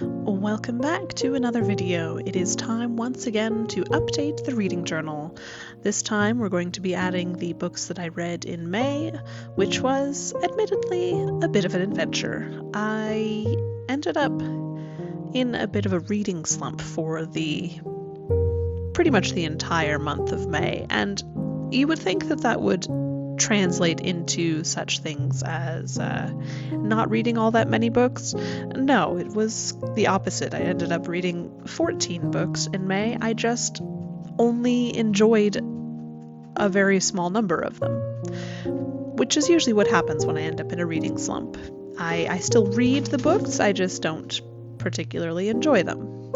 Welcome back to another video. It is time once again to update the reading journal. This time we're going to be adding the books that I read in May, which was admittedly a bit of an adventure. I ended up in a bit of a reading slump for pretty much the entire month of May, and you would think that that would translate into such things as not reading all that many books. No, it was the opposite. I ended up reading 14 books in May. I just only enjoyed a very small number of them, which is usually what happens when I end up in a reading slump. I still read the books, I just don't particularly enjoy them.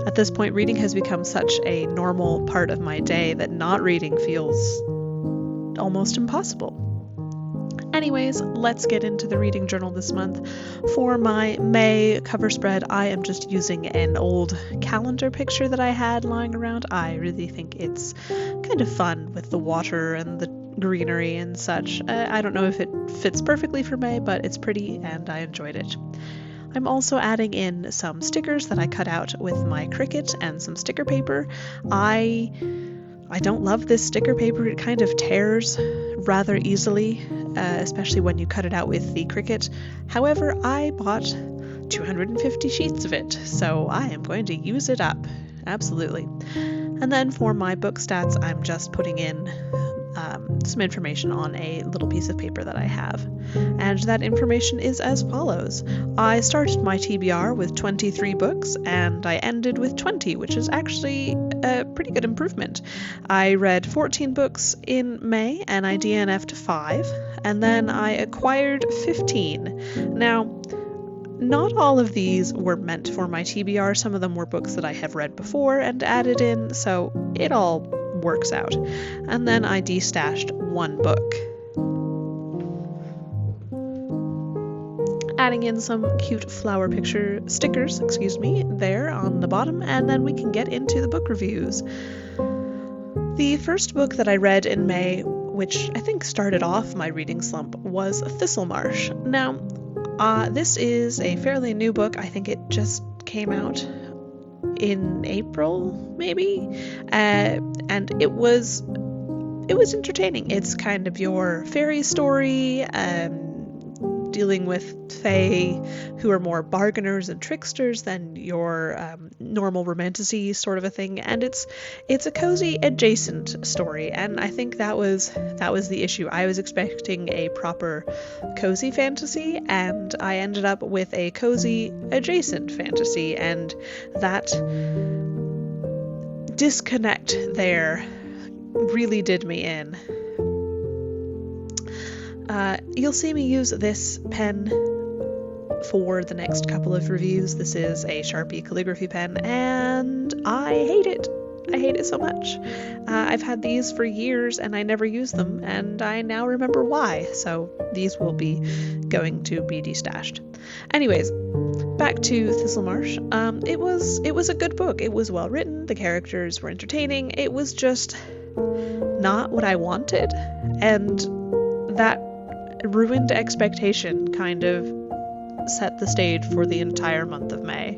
At this point, reading has become such a normal part of my day that not reading feels almost impossible. Anyways, let's get into the reading journal this month. For my May cover spread, I am just using an old calendar picture that I had lying around. I really think it's kind of fun with the water and the greenery and such. I don't know if it fits perfectly for May, but it's pretty and I enjoyed it. I'm also adding in some stickers that I cut out with my Cricut and some sticker paper. I don't love this sticker paper. It kind of tears rather easily, especially when you cut it out with the Cricut. However, I bought 250 sheets of it, so I am going to use it up. Absolutely. And then for my book stats, I'm just putting in some information on a little piece of paper that I have. And that information is as follows. I started my TBR with 23 books and I ended with 20, which is actually a pretty good improvement. I read 14 books in May and I DNF'd 5, and then I acquired 15. Now, not all of these were meant for my TBR. Some of them were books that I have read before and added in, so it all works out. And then I destashed one book. Adding in some cute flower picture stickers, there on the bottom, and then we can get into the book reviews. The first book that I read in May, which I think started off my reading slump, was Thistlemarsh. Now, this is a fairly new book. I think it just came out in April, maybe, and it was entertaining. It's kind of your fairy story, dealing with fae who are more bargainers and tricksters than your normal romantasy sort of a thing, and it's a cozy adjacent story, and I think that was the issue. I was expecting a proper cozy fantasy, and I ended up with a cozy adjacent fantasy, and that disconnect there really did me in. You'll see me use this pen for the next couple of reviews. This is a Sharpie calligraphy pen, and I hate it. I hate it so much. I've had these for years, and I never use them, and I now remember why, so these will be going to be destashed. Anyways, back to Thistlemarsh. It was a good book. It was well written, the characters were entertaining, it was just not what I wanted, and that ruined expectation kind of set the stage for the entire month of May,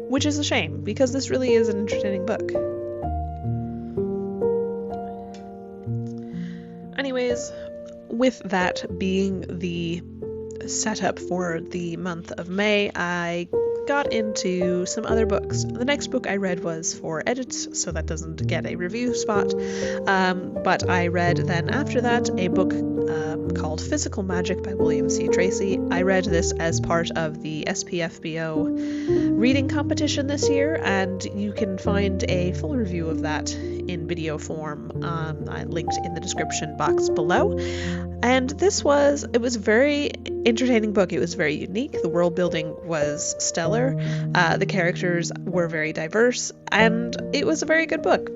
which is a shame because this really is an entertaining book. Anyways, with that being the setup for the month of May, I got into some other books. The next book I read was for edits, so that doesn't get a review spot, but I read then after that a book called Physical Magic by William C. Tracy. I read this as part of the SPFBO reading competition this year, and you can find a full review of that in video form. I linked in the description box below. And it was a very entertaining book. It was very unique. The world building was stellar. The characters were very diverse, and it was a very good book.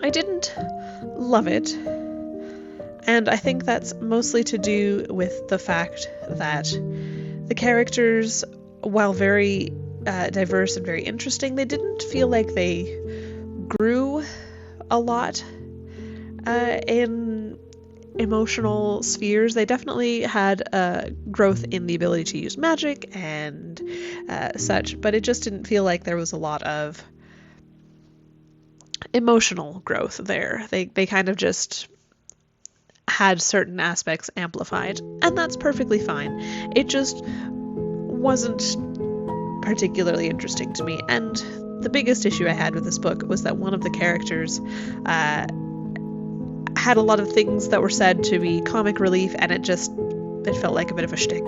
I didn't love it, and I think that's mostly to do with the fact that the characters, while very diverse and very interesting, they didn't feel like they grew a lot in emotional spheres. They definitely had growth in the ability to use magic and such, but it just didn't feel like there was a lot of emotional growth there. They kind of just had certain aspects amplified, and that's perfectly fine. It just wasn't particularly interesting to me, and the biggest issue I had with this book was that one of the characters had a lot of things that were said to be comic relief, and it felt like a bit of a shtick.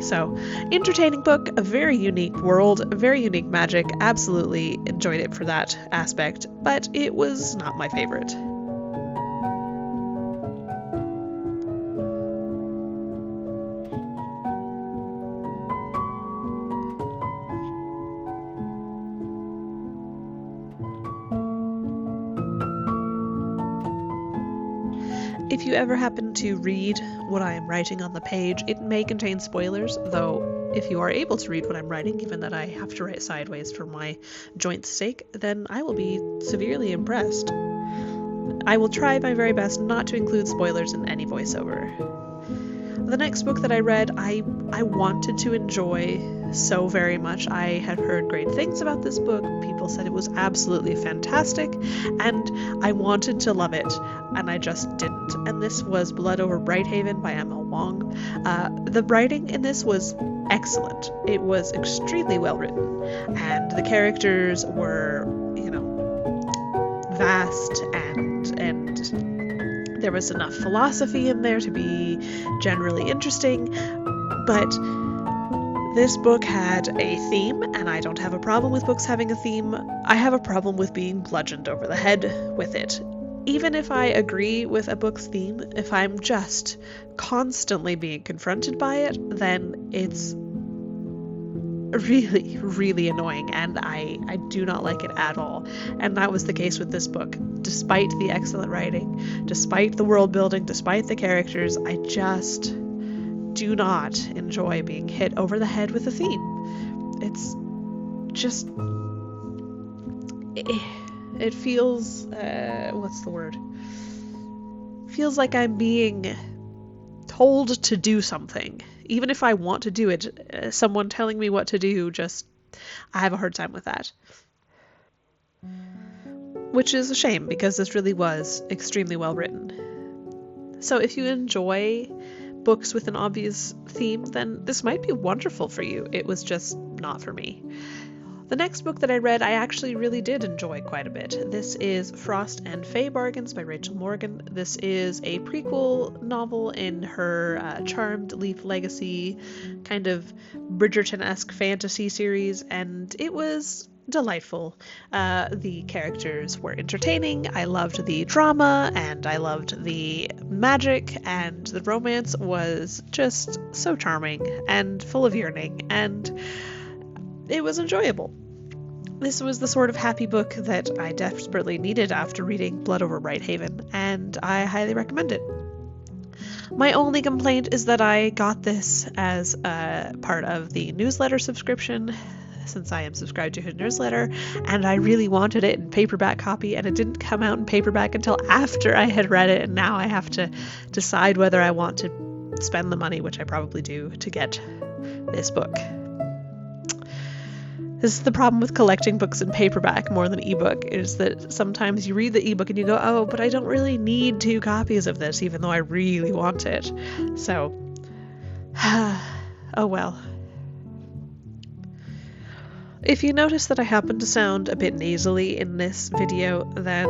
So, entertaining book, a very unique world, a very unique magic, absolutely enjoyed it for that aspect, but it was not my favorite. If you ever happen to read what I am writing on the page, it may contain spoilers, though if you are able to read what I'm writing, given that I have to write sideways for my joint's sake, then I will be severely impressed. I will try my very best not to include spoilers in any voiceover. The next book that I read, I wanted to enjoy so very much. I had heard great things about this book. People said it was absolutely fantastic, and I wanted to love it, and I just didn't. And this was Blood Over Brighthaven by Emma Wong. The writing in this was excellent. It was extremely well written, and the characters were, vast and there was enough philosophy in there to be generally interesting, but this book had a theme, and I don't have a problem with books having a theme. I have a problem with being bludgeoned over the head with it. Even if I agree with a book's theme, if I'm just constantly being confronted by it, then it's really, really annoying, and I do not like it at all. And that was the case with this book. Despite the excellent writing, despite the world building, despite the characters, I just do not enjoy being hit over the head with a theme. It's just... It feels... what's the word? Feels like I'm being told to do something. Even if I want to do it, someone telling me what to do, I have a hard time with that. Which is a shame, because this really was extremely well written. So if you enjoy books with an obvious theme, then this might be wonderful for you. It was just not for me. The next book that I read, I actually really did enjoy quite a bit. This is Frost and Fay Bargains by Rachel Morgan. This is a prequel novel in her Charmed Leaf Legacy kind of Bridgerton-esque fantasy series, and it was delightful. The characters were entertaining. I loved the drama, and I loved the magic, and the romance was just so charming and full of yearning, and it was enjoyable. This was the sort of happy book that I desperately needed after reading Blood Over Brighthaven, and I highly recommend it. My only complaint is that I got this as a part of the newsletter subscription, since I am subscribed to his newsletter, and I really wanted it in paperback copy, and it didn't come out in paperback until after I had read it, and now I have to decide whether I want to spend the money, which I probably do, to get this book. This is the problem with collecting books in paperback more than ebook, is that sometimes you read the ebook and you go, oh, but I don't really need 2 copies of this, even though I really want it. So, oh well. If you notice that I happen to sound a bit nasally in this video, then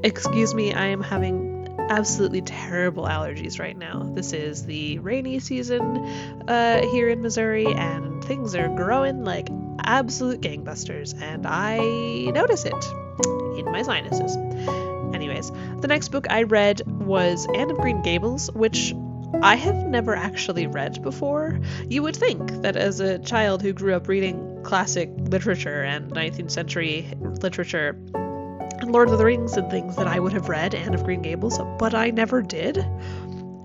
excuse me, I am having absolutely terrible allergies right now. This is the rainy season here in Missouri, and things are growing like absolute gangbusters, and I notice it in my sinuses. Anyways, the next book I read was Anne of Green Gables, which I have never actually read before. You would think that as a child who grew up reading classic literature and 19th century literature and Lord of the Rings and things, that I would have read Anne of Green Gables, but I never did.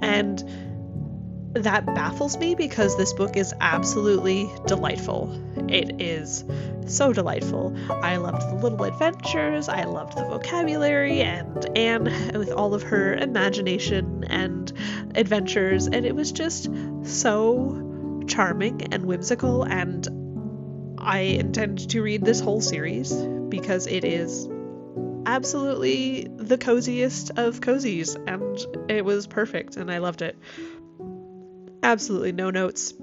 And that baffles me because this book is absolutely delightful. It is so delightful. I loved the little adventures, I loved the vocabulary, and Anne with all of her imagination and adventures, and it was just so charming and whimsical, and I intend to read this whole series because it is absolutely the coziest of cozies, and it was perfect, and I loved it. Absolutely no notes.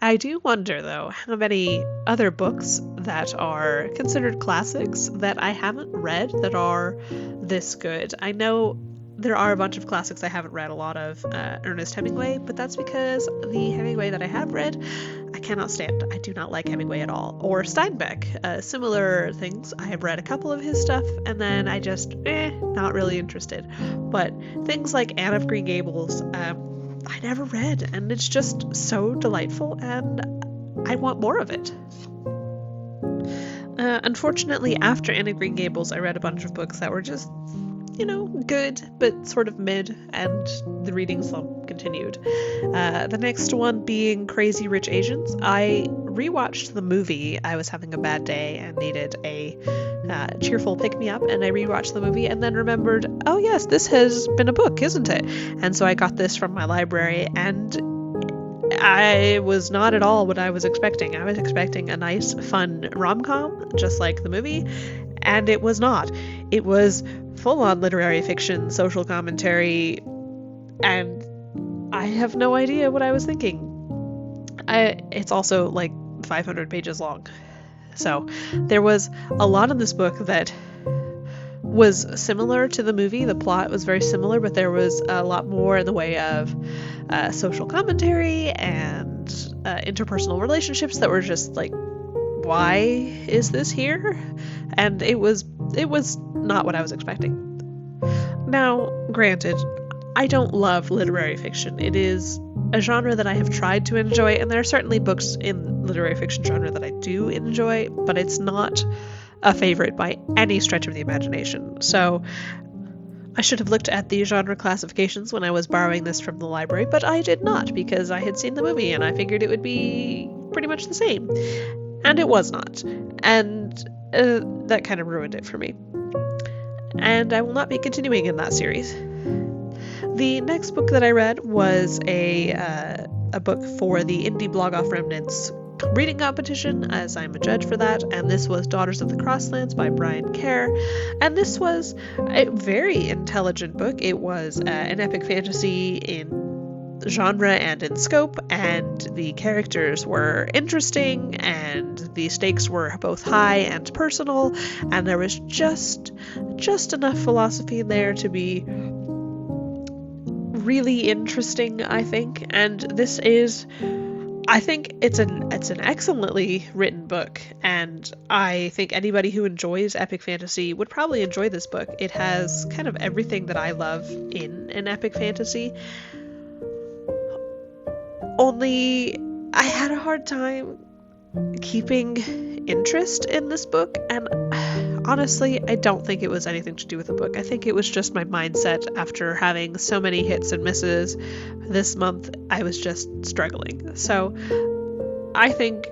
I do wonder, though, how many other books that are considered classics that I haven't read that are this good. I know there are a bunch of classics I haven't read, a lot of Ernest Hemingway, but that's because the Hemingway that I have read, I cannot stand. I do not like Hemingway at all. Or Steinbeck, similar things. I have read a couple of his stuff, and then I just, not really interested. But things like Anne of Green Gables, I never read, and it's just so delightful, and I want more of it. Unfortunately, after Anne of Green Gables, I read a bunch of books that were just, good, but sort of mid, and the reading slump continued. The next one being Crazy Rich Asians. I rewatched the movie. I was having a bad day and needed a cheerful pick-me-up, and I rewatched the movie and then remembered, oh yes, this has been a book, isn't it? And so I got this from my library, and I was not at all what I was expecting. I was expecting a nice, fun rom-com, just like the movie, and it was not. It was full-on literary fiction, social commentary, and I have no idea what I was thinking. It's also like 500 pages long. So there was a lot in this book that was similar to the movie. The plot was very similar, but there was a lot more in the way of social commentary and interpersonal relationships that were just like, why is this here? And it was not what I was expecting. Now, granted, I don't love literary fiction. It is a genre that I have tried to enjoy, and there are certainly books in literary fiction genre that I do enjoy, but it's not a favorite by any stretch of the imagination. So I should have looked at the genre classifications when I was borrowing this from the library, but I did not, because I had seen the movie and I figured it would be pretty much the same. And it was not. And that kind of ruined it for me. And I will not be continuing in that series. The next book that I read was a book for the Indie Blog Off Remnants reading competition, as I'm a judge for that, and this was Daughters of the Crosslands by Brian Kerr, and this was a very intelligent book. It was an epic fantasy in genre and in scope, and the characters were interesting, and the stakes were both high and personal, and there was just enough philosophy in there to be really interesting, I think. And this is, I think it's an excellently written book, and I think anybody who enjoys epic fantasy would probably enjoy this book. It has kind of everything that I love in an epic fantasy. Only I had a hard time keeping interest in this book, and honestly, I don't think it was anything to do with the book. I think it was just my mindset after having so many hits and misses this month. I was just struggling. So I think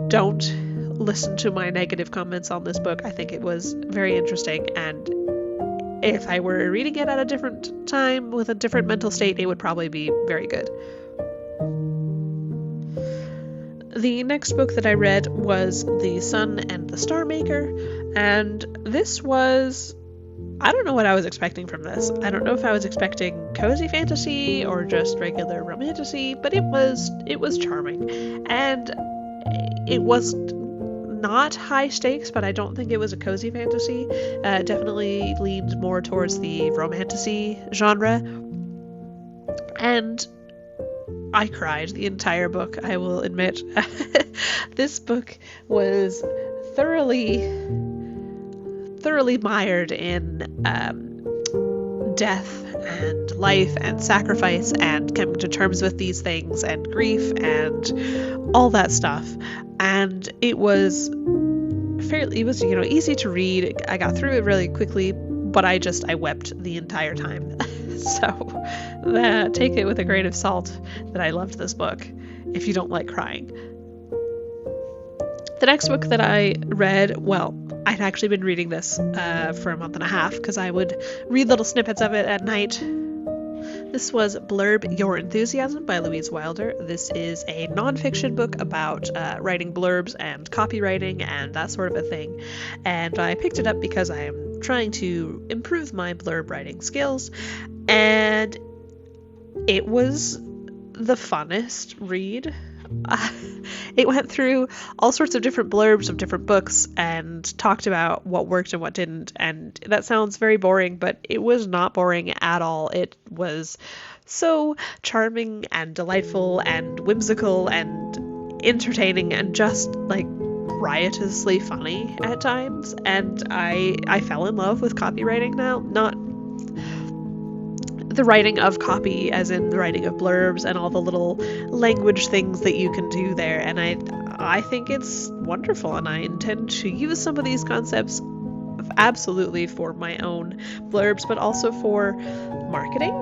don't listen to my negative comments on this book. I think it was very interesting, and if I were reading it at a different time with a different mental state, it would probably be very good. The next book that I read was The Sun and the Star Maker, and this was, I don't know what I was expecting from this. I don't know if I was expecting cozy fantasy or just regular romantasy, but it was charming, and it was not high stakes, but I don't think it was a cozy fantasy. Definitely leaned more towards the romantasy genre, and I cried the entire book, I will admit. This book was thoroughly mired in death and life and sacrifice and coming to terms with these things and grief and all that stuff. And it was easy to read. I got through it really quickly, but I wept the entire time. So take it with a grain of salt that I loved this book if you don't like crying. The next book that I read, well, I'd actually been reading this for a month and a half because I would read little snippets of it at night. This was Blurb Your Enthusiasm by Louise Wilder. This is a nonfiction book about writing blurbs and copywriting and that sort of a thing. And I picked it up because I am trying to improve my blurb writing skills. And it was the funnest read. It went through all sorts of different blurbs of different books and talked about what worked and what didn't. And that sounds very boring, but it was not boring at all. It was so charming and delightful and whimsical and entertaining and just like riotously funny at times. And I fell in love with copywriting now, not the writing of copy as in the writing of blurbs and all the little language things that you can do there. And I think it's wonderful, and I intend to use some of these concepts absolutely for my own blurbs, but also for marketing.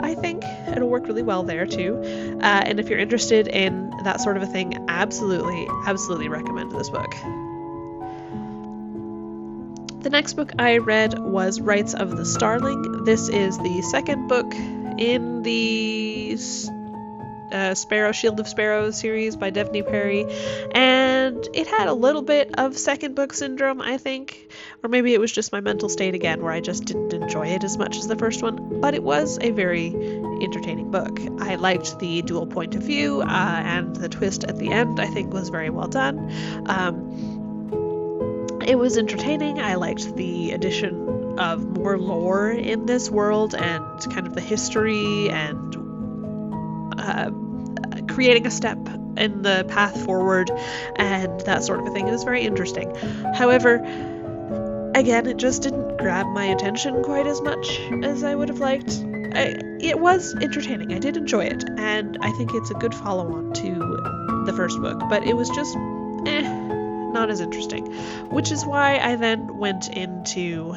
I think it'll work really well there too. And if you're interested in that sort of a thing, absolutely recommend this book. The next book I read was Rites of the Starling. This is the second book in the Shield of Sparrows series by Devney Perry, and it had a little bit of second book syndrome, I think, or maybe it was just my mental state again where I just didn't enjoy it as much as the first one, but it was a very entertaining book. I liked the dual point of view, and the twist at the end I think was very well done. It was entertaining. I liked the addition of more lore in this world and kind of the history and creating a step in the path forward and that sort of a thing. It was very interesting. However, again, it just didn't grab my attention quite as much as I would have liked. It was entertaining. I did enjoy it, and I think it's a good follow-on to the first book, but it was just not as interesting, which is why I then went into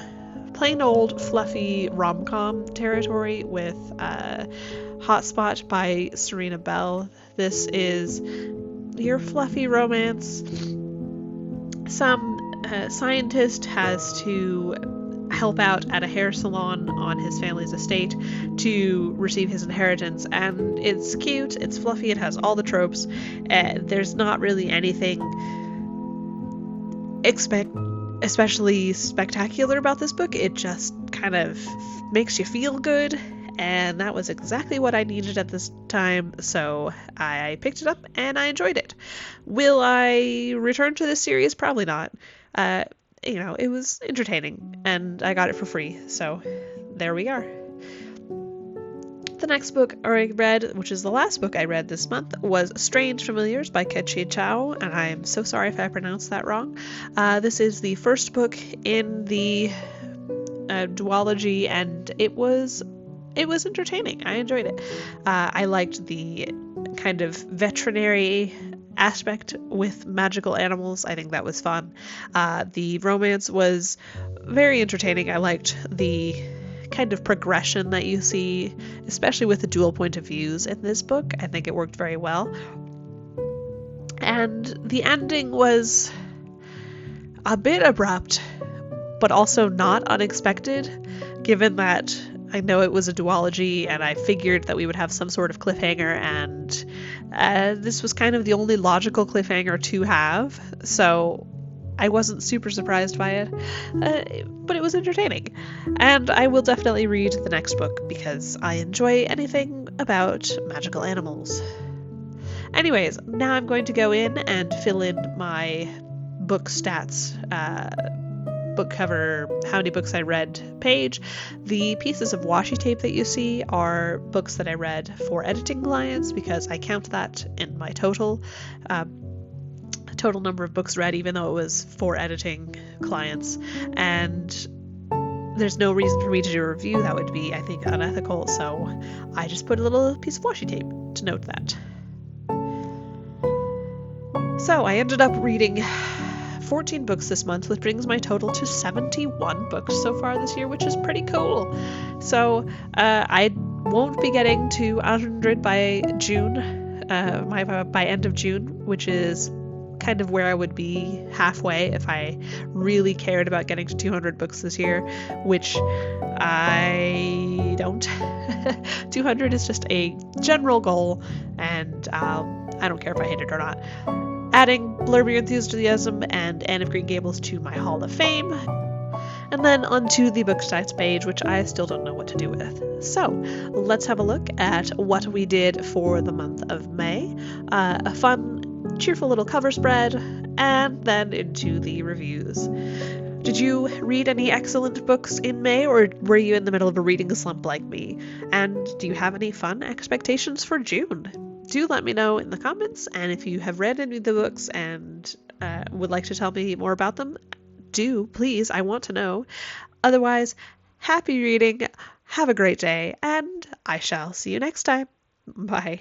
plain old fluffy rom-com territory with Hotspot by Serena Bell. This is your fluffy romance. Some scientist has to help out at a hair salon on his family's estate to receive his inheritance, and it's cute, it's fluffy, it has all the tropes. There's not really anything especially spectacular about this book. It just kind of makes you feel good, and that was exactly what I needed at this time, so I picked it up and I enjoyed it. Will I return to this series? Probably not. It was entertaining, and I got it for free, so there we are. The next book I read, which is the last book I read this month, was Strange Familiars by Kechi Chow, and I'm so sorry if I pronounced that wrong. This is the first book in the duology, and it was entertaining. I enjoyed it. I liked the kind of veterinary aspect with magical animals. I think that was fun. The romance was very entertaining. I liked the kind of progression that you see, especially with the dual point of views in this book. I think it worked very well. And the ending was a bit abrupt, but also not unexpected, given that I know it was a duology and I figured that we would have some sort of cliffhanger, and this was kind of the only logical cliffhanger to have, so I wasn't super surprised by it, but it was entertaining. And I will definitely read the next book because I enjoy anything about magical animals. Anyways, now I'm going to go in and fill in my book stats, book cover, how many books I read page. The pieces of washi tape that you see are books that I read for editing clients because I count that in my total number of books read, even though it was for editing clients, and there's no reason for me to do a review. That would be, I think, unethical, so I just put a little piece of washi tape to note that. So I ended up reading 14 books this month, which brings my total to 71 books so far this year, which is pretty cool. So I won't be getting to 100 by June, by end of June, which is kind of where I would be halfway if I really cared about getting to 200 books this year, which I don't. 200 is just a general goal, and I don't care if I hit it or not. Adding Blurby Enthusiasm and Anne of Green Gables to my Hall of Fame, and then onto the book stats page, which I still don't know what to do with. So let's have a look at what we did for the month of May. A fun, cheerful little cover spread, and then into the reviews. Did you read any excellent books in May, or were you in the middle of a reading slump like me? And do you have any fun expectations for June? Do let me know in the comments, and if you have read any of the books and would like to tell me more about them, do, please, I want to know. Otherwise, happy reading, have a great day, and I shall see you next time. Bye.